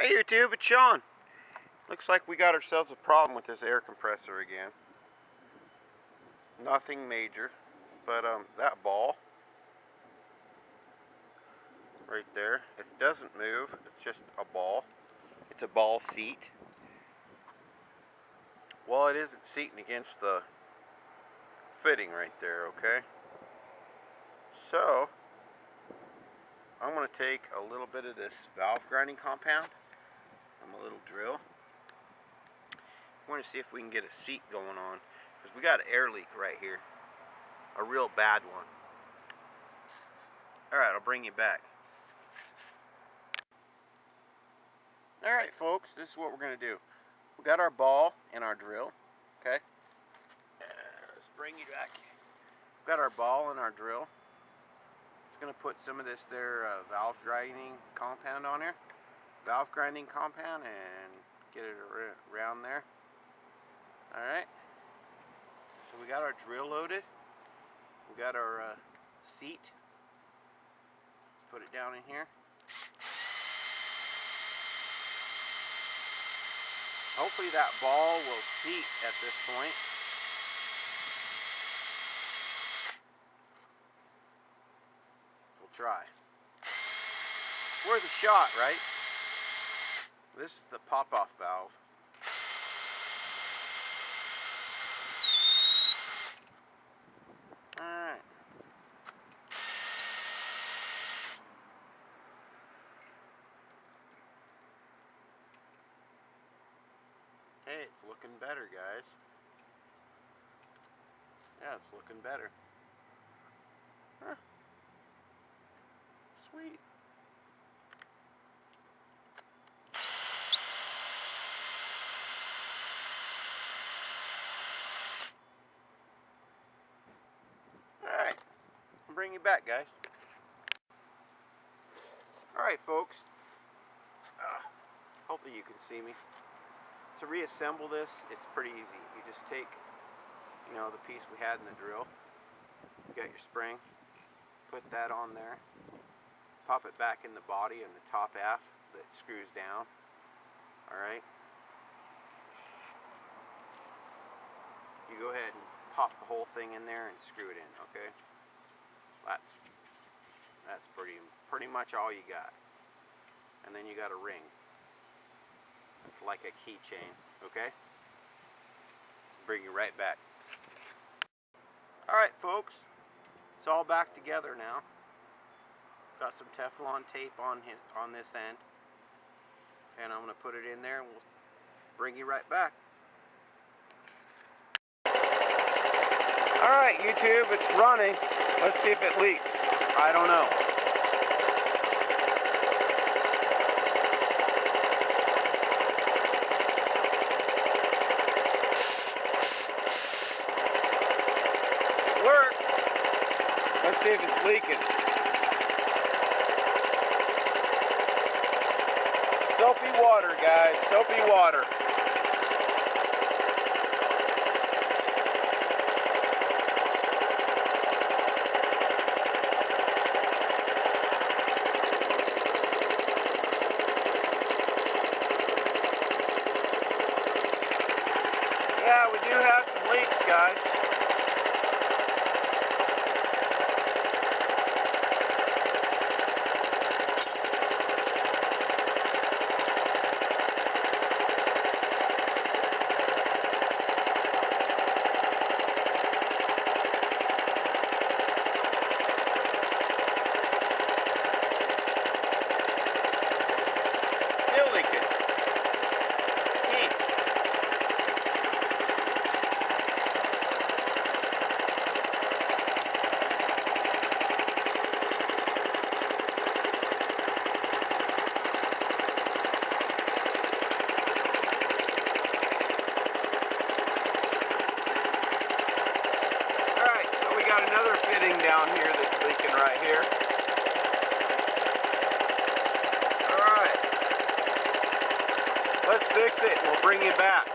Hey YouTube, it's Sean. Looks like we got ourselves a problem with this air compressor again. Nothing major, but that ball right there, it doesn't move. It's just a ball. It's a ball seat. Well, it isn't seating against the fitting right there, okay? So, I'm going to take a little bit of this valve grinding compound from a little drill. I want to see if we can get a seat going on, because we got an air leak right here. A real bad one. Alright, I'll bring you back. Alright folks, this is what we're going to do. We got our ball and our drill, okay? Let's bring you back. We've got our ball and our drill. Just going to put some of this there valve grinding compound on here. Valve grinding compound and get it around there. Alright. So we got our drill loaded. We got our seat. Let's put it down in here. Hopefully that ball will seat at this point. We'll try. Worth a shot, right? This is the pop-off valve. Alright. Hey, it's looking better, guys. Yeah, it's looking better. Huh. Sweet. Alright. I'll bring you back, guys. Alright, folks. Hopefully you can see me. To reassemble this, it's pretty easy. You just take, the piece we had in the drill. You got your spring. Put that on there. Pop it back in the body and the top half that screws down. Alright. You go ahead and pop the whole thing in there and screw it in, okay? That's pretty much all you got. And then you got a ring. It's like a keychain, okay? Bring you right back. Alright folks, it's all back together now. Got some Teflon tape on this end. And I'm going to put it in there and we'll bring you right back. Alright YouTube, it's running. Let's see if it leaks. I don't know. Works. Let's see if it's leaking. Soapy water, guys. Soapy water. Yeah, we do have some leaks, guys. Still leaking. Another fitting down here that's leaking right here. Alright. Let's fix it and we'll bring you back.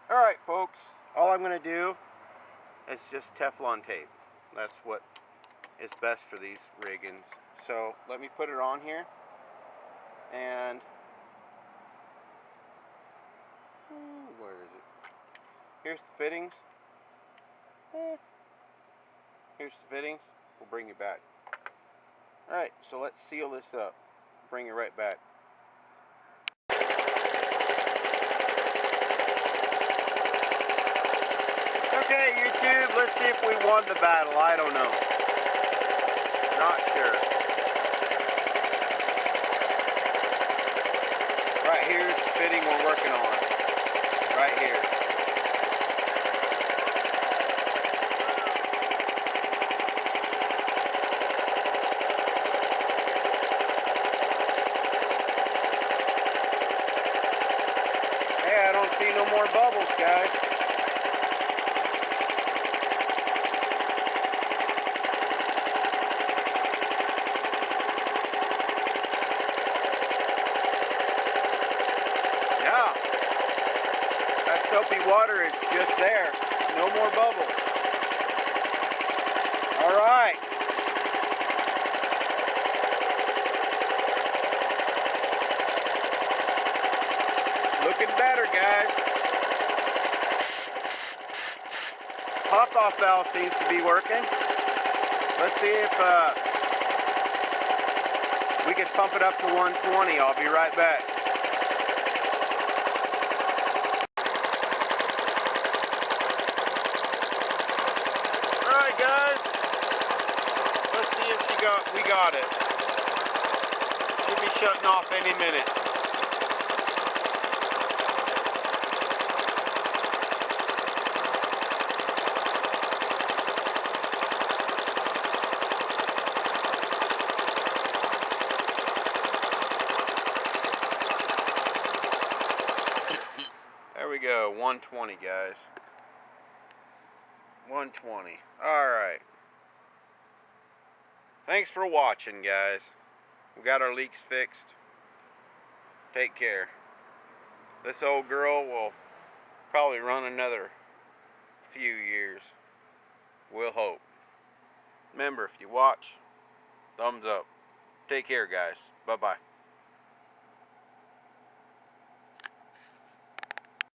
Alright folks, all I'm going to do is just Teflon tape. That's what is best for these riggings. So let me put it on here And where is it? Here's the fittings. Here's the fittings. We'll bring you back. Alright, so let's seal this up. Bring you right back. Okay, YouTube, let's see if we won the battle. I don't know. Not sure. Right here's the fitting we're working on. Right here. Hey, I don't see no more bubbles, guys. Yeah, that soapy water is just there. No more bubbles. All right. Looking better, guys. Pop-off valve seems to be working. Let's see if we can pump it up to 120. I'll be right back. Alright guys, let's see if we got it. Should be shutting off any minute. There we go, 120 guys. 120. Alright. Thanks for watching, guys. We got our leaks fixed. Take care. This old girl will probably run another few years. We'll hope. Remember, if you watch, thumbs up. Take care, guys. Bye-bye.